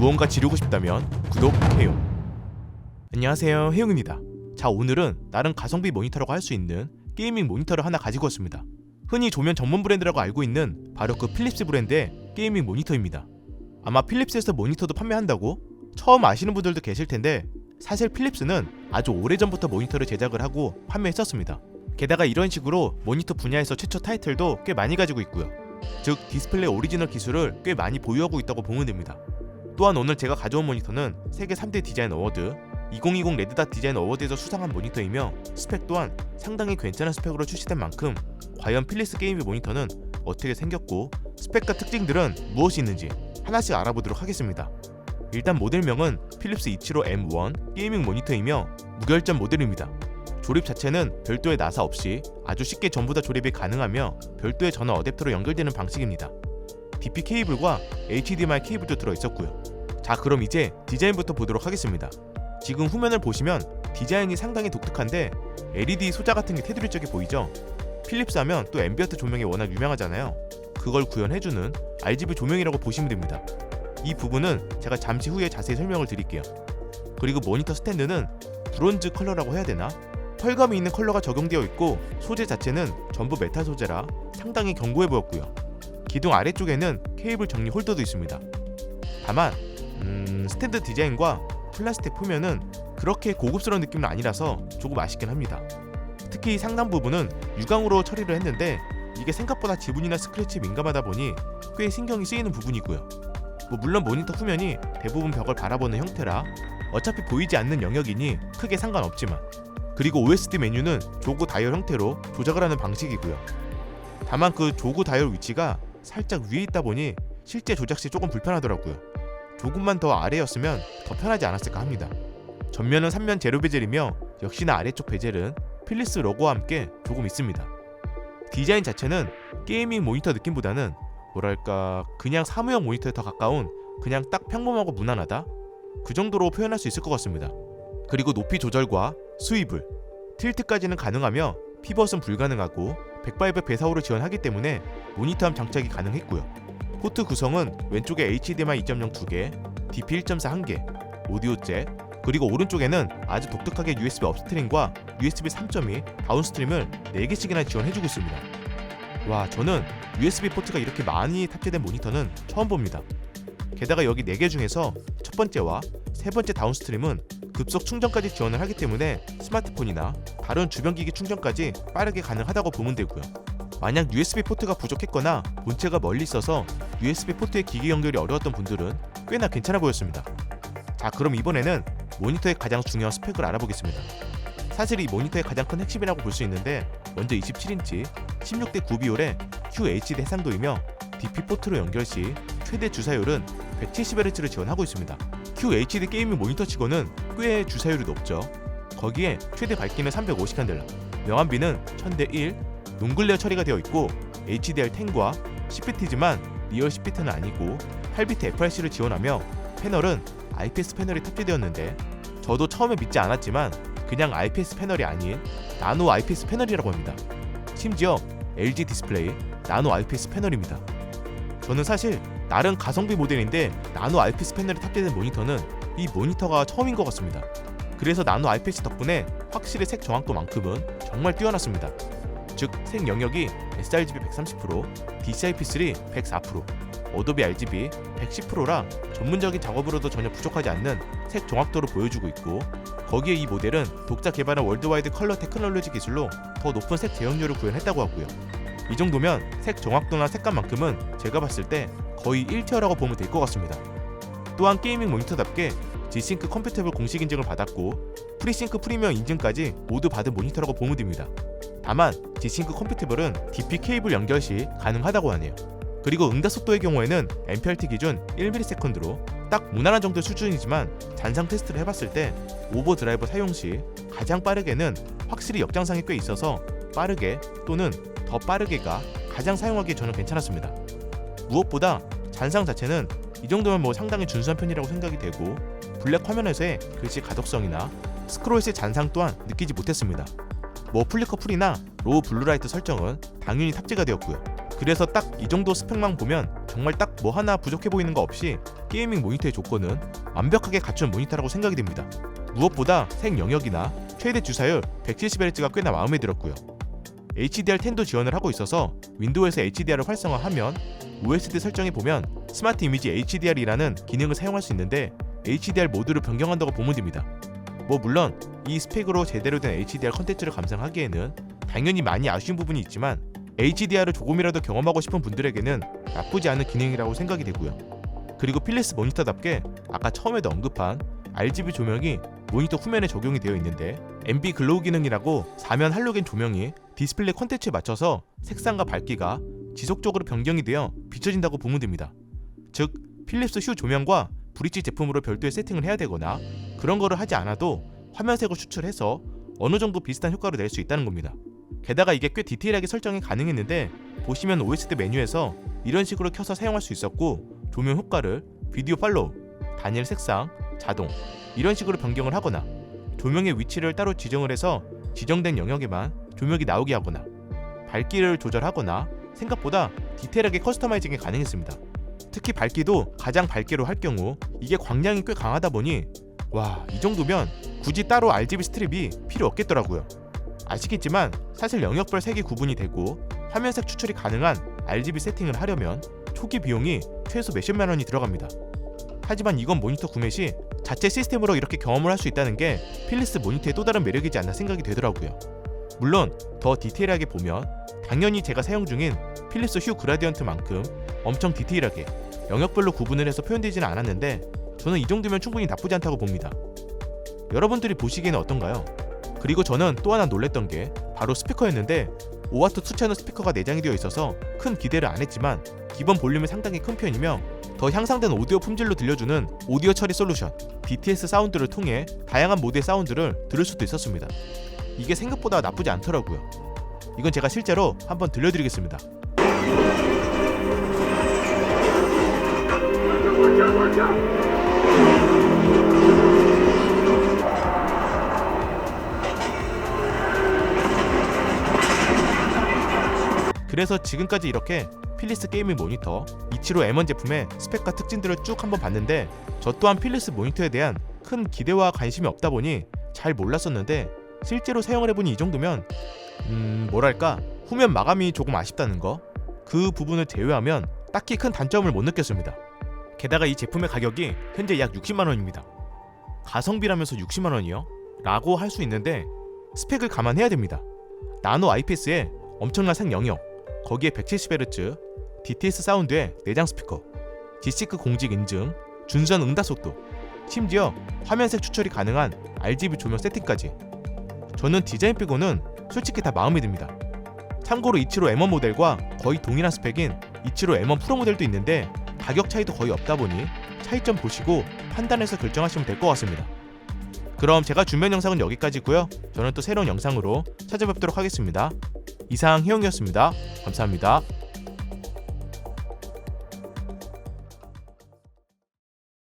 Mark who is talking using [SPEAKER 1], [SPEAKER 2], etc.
[SPEAKER 1] 무언가 지르고 싶다면 구독해요. 안녕하세요, 해용입니다. 자, 오늘은 나름 가성비 모니터라고 할 수 있는 게이밍 모니터를 하나 가지고 왔습니다. 흔히 조면 전문 브랜드라고 알고 있는 바로 그 필립스 브랜드의 게이밍 모니터입니다. 아마 필립스에서 모니터도 판매한다고 처음 아시는 분들도 계실 텐데, 사실 필립스는 아주 오래전부터 모니터를 제작을 하고 판매했었습니다. 게다가 이런 식으로 모니터 분야에서 최초 타이틀도 꽤 많이 가지고 있고요. 즉 디스플레이 오리지널 기술을 꽤 많이 보유하고 있다고 보면 됩니다. 또한 오늘 제가 가져온 모니터는 세계 3대 디자인 어워드 2020 레드닷 디자인 어워드에서 수상한 모니터이며, 스펙 또한 상당히 괜찮은 스펙으로 출시된 만큼 과연 필립스 게이밍 모니터는 어떻게 생겼고 스펙과 특징들은 무엇이 있는지 하나씩 알아보도록 하겠습니다. 일단 모델명은 필립스 275M1 게이밍 모니터이며 무결점 모델입니다. 조립 자체는 별도의 나사 없이 아주 쉽게 전부 다 조립이 가능하며 별도의 전원 어댑터로 연결되는 방식입니다. DP 케이블과 HDMI 케이블도 들어있었고요. 자, 그럼 이제 디자인부터 보도록 하겠습니다. 지금 후면을 보시면 디자인이 상당히 독특한데 LED 소자 같은 게 테두리 쪽에 보이죠? 필립스 하면 또 앰비언트 조명이 워낙 유명하잖아요. 그걸 구현해주는 RGB 조명이라고 보시면 됩니다. 이 부분은 제가 잠시 후에 자세히 설명을 드릴게요. 그리고 모니터 스탠드는 브론즈 컬러라고 해야 되나? 펄감이 있는 컬러가 적용되어 있고, 소재 자체는 전부 메탈 소재라 상당히 견고해 보였고요. 기둥 아래쪽에는 케이블 정리 홀더도 있습니다. 다만 스탠드 디자인과 플라스틱 표면은 그렇게 고급스러운 느낌은 아니라서 조금 아쉽긴 합니다. 특히 상단 부분은 유광으로 처리를 했는데 이게 생각보다 지문이나 스크래치에 민감하다 보니 꽤 신경이 쓰이는 부분이고요. 물론 모니터 후면이 대부분 벽을 바라보는 형태라 어차피 보이지 않는 영역이니 크게 상관없지만, 그리고 OSD 메뉴는 조그 다이얼 형태로 조작을 하는 방식이고요. 다만 그 조그 다이얼 위치가 살짝 위에 있다 보니 실제 조작 시 조금 불편하더라고요. 조금만 더 아래였으면 더 편하지 않았을까 합니다. 전면은 3면 제로 베젤이며 역시나 아래쪽 베젤은 필립스 로고와 함께 조금 있습니다. 디자인 자체는 게이밍 모니터 느낌보다는 뭐랄까 그냥 사무용 모니터에 더 가까운 그냥 딱 평범하고 무난하다? 그 정도로 표현할 수 있을 것 같습니다. 그리고 높이 조절과 스위블, 틸트까지는 가능하며 피벗은 불가능하고 100x100 배사호를 지원하기 때문에 모니터함 장착이 가능했고요. 포트 구성은 왼쪽에 HDMI 2.0 2개, DP 1.4 1개, 오디오 잭, 그리고 오른쪽에는 아주 독특하게 USB 업스트림과 USB 3.2 다운스트림을 4개씩이나 지원해주고 있습니다. 와, 저는 USB 포트가 이렇게 많이 탑재된 모니터는 처음 봅니다. 게다가 여기 4개 중에서 첫 번째와 세 번째 다운스트림은 급속 충전까지 지원을 하기 때문에 스마트폰이나 다른 주변기기 충전까지 빠르게 가능하다고 보면 되고요. 만약 USB 포트가 부족했거나 본체가 멀리 있어서 USB 포트의 기기 연결이 어려웠던 분들은 꽤나 괜찮아 보였습니다. 자, 그럼 이번에는 모니터의 가장 중요한 스펙을 알아보겠습니다. 사실 이 모니터의 가장 큰 핵심이라고 볼 수 있는데, 먼저 27인치 16대 9비율의 QHD 해상도이며 DP 포트로 연결 시 최대 주사율은 170Hz를 지원하고 있습니다. QHD 게이밍 모니터 치고는 꽤 주사율이 높죠. 거기에 최대 밝기는 350칸델라, 명암비는 1000대1, 논글레어 처리가 되어 있고 HDR10과 CPT지만 리얼 CPT는 아니고 8비트 FRC를 지원하며 패널은 IPS 패널이 탑재되었는데, 저도 처음에 믿지 않았지만 그냥 IPS 패널이 아닌 나노 IPS 패널이라고 합니다. 심지어 LG 디스플레이 나노 IPS 패널입니다. 저는 사실 나름 가성비 모델인데 나노 IPS 패널이 탑재된 모니터는 이 모니터가 처음인 것 같습니다. 그래서 나노 IPS 덕분에 확실히 색 정확도만큼은 정말 뛰어났습니다. 즉 색 영역이 sRGB 130%, DCI-P3 104%, 어도비 RGB 110%라 전문적인 작업으로도 전혀 부족하지 않는 색 정확도를 보여주고 있고, 거기에 이 모델은 독자 개발한 월드와이드 컬러 테크놀로지 기술로 더 높은 색 제형률을 구현했다고 하고요. 이 정도면 색 정확도나 색감만큼은 제가 봤을 때 거의 1티어라고 보면 될 것 같습니다. 또한 게이밍 모니터답게 G-Sync 컴패티블 공식 인증을 받았고 프리싱크 프리미엄 인증까지 모두 받은 모니터라고 보면 됩니다. 다만 G-Sync 컴패티블은 DP 케이블 연결 시 가능하다고 하네요. 그리고 응답 속도의 경우에는 MPRT 기준 1ms로 딱 무난한 정도의 수준이지만 잔상 테스트를 해봤을 때 오버드라이브 사용 시 가장 빠르게는 확실히 역장상이 꽤 있어서 빠르게 또는 더 빠르게가 가장 사용하기에 저는 괜찮았습니다. 무엇보다 잔상 자체는 이 정도면 상당히 준수한 편이라고 생각이 되고, 블랙 화면에서의 글씨 가독성이나 스크롤 시 잔상 또한 느끼지 못했습니다. 플리커 풀이나 로우 블루라이트 설정은 당연히 탑재가 되었고요. 그래서 딱 이 정도 스펙만 보면 정말 딱 뭐 하나 부족해 보이는 거 없이 게이밍 모니터의 조건은 완벽하게 갖춘 모니터라고 생각이 됩니다. 무엇보다 색 영역이나 최대 주사율 170Hz가 꽤나 마음에 들었고요. HDR10도 지원을 하고 있어서 윈도우에서 HDR을 활성화하면 OSD 설정에 보면 스마트 이미지 HDR이라는 기능을 사용할 수 있는데 HDR 모드를 변경한다고 보면 됩니다. 물론 이 스펙으로 제대로 된 HDR 컨텐츠를 감상하기에는 당연히 많이 아쉬운 부분이 있지만 HDR을 조금이라도 경험하고 싶은 분들에게는 나쁘지 않은 기능이라고 생각이 되고요. 그리고 필리스 모니터답게 아까 처음에도 언급한 RGB 조명이 모니터 후면에 적용이 되어 있는데 NB 글로우 기능이라고 사면 할로겐 조명이 디스플레이 콘텐츠에 맞춰서 색상과 밝기가 지속적으로 변경이 되어 비춰진다고 보면 됩니다. 즉 필립스 휴 조명과 브릿지 제품으로 별도의 세팅을 해야 되거나 그런 거를 하지 않아도 화면색을 추출해서 어느 정도 비슷한 효과를 낼 수 있다는 겁니다. 게다가 이게 꽤 디테일하게 설정이 가능했는데 보시면 OSD 메뉴에서 이런 식으로 켜서 사용할 수 있었고 조명 효과를 비디오 팔로우, 단일 색상, 자동 이런 식으로 변경을 하거나 조명의 위치를 따로 지정을 해서 지정된 영역에만 조명이 나오게 하거나 밝기를 조절하거나 생각보다 디테일하게 커스터마이징이 가능했습니다. 특히 밝기도 가장 밝게로 할 경우 이게 광량이 꽤 강하다 보니 이 정도면 굳이 따로 RGB 스트립이 필요 없겠더라고요. 아시겠지만 사실 영역별 색이 구분이 되고 화면색 추출이 가능한 RGB 세팅을 하려면 초기 비용이 최소 몇십만 원이 들어갑니다. 하지만 이건 모니터 구매 시 자체 시스템으로 이렇게 경험을 할 수 있다는 게 필리스 모니터의 또 다른 매력이지 않나 생각이 되더라고요. 물론 더 디테일하게 보면 당연히 제가 사용 중인 필리스 휴 그라디언트만큼 엄청 디테일하게 영역별로 구분을 해서 표현되지는 않았는데 저는 이 정도면 충분히 나쁘지 않다고 봅니다. 여러분들이 보시기에는 어떤가요? 그리고 저는 또 하나 놀랬던 게 바로 스피커였는데 5W 2채널 스피커가 내장이 되어 있어서 큰 기대를 안 했지만 기본 볼륨이 상당히 큰 편이며 더 향상된 오디오 품질로 들려주는 오디오 처리 솔루션 DTS 사운드를 통해 다양한 모드의 사운드를 들을 수도 있었습니다. 이게 생각보다 나쁘지 않더라고요. 이건 제가 실제로 한번 들려드리겠습니다. 그래서 지금까지 이렇게 필리스 게이밍 모니터 275M1 제품의 스펙과 특징들을 쭉 한번 봤는데 저 또한 필리스 모니터에 대한 큰 기대와 관심이 없다 보니 잘 몰랐었는데 실제로 사용을 해보니 이 정도면 뭐랄까 후면 마감이 조금 아쉽다는 거 그 부분을 제외하면 딱히 큰 단점을 못 느꼈습니다. 게다가 이 제품의 가격이 현재 약 60만원입니다. 가성비라면서 60만원이요? 라고 할 수 있는데 스펙을 감안해야 됩니다. 나노 IPS에 엄청난 색 영역, 거기에 170Hz, DTS 사운드의 내장 스피커, G-SYNC 공직 인증, 준수한 응답 속도, 심지어 화면색 추출이 가능한 RGB 조명 세팅까지. 저는 디자인 빼고는 솔직히 다 마음에 듭니다. 참고로 275M1 모델과 거의 동일한 스펙인 275M1 프로 모델도 있는데 가격 차이도 거의 없다 보니 차이점 보시고 판단해서 결정하시면 될 것 같습니다. 그럼 제가 준비한 영상은 여기까지고요. 저는 또 새로운 영상으로 찾아뵙도록 하겠습니다. 이상 희영이었습니다. 감사합니다.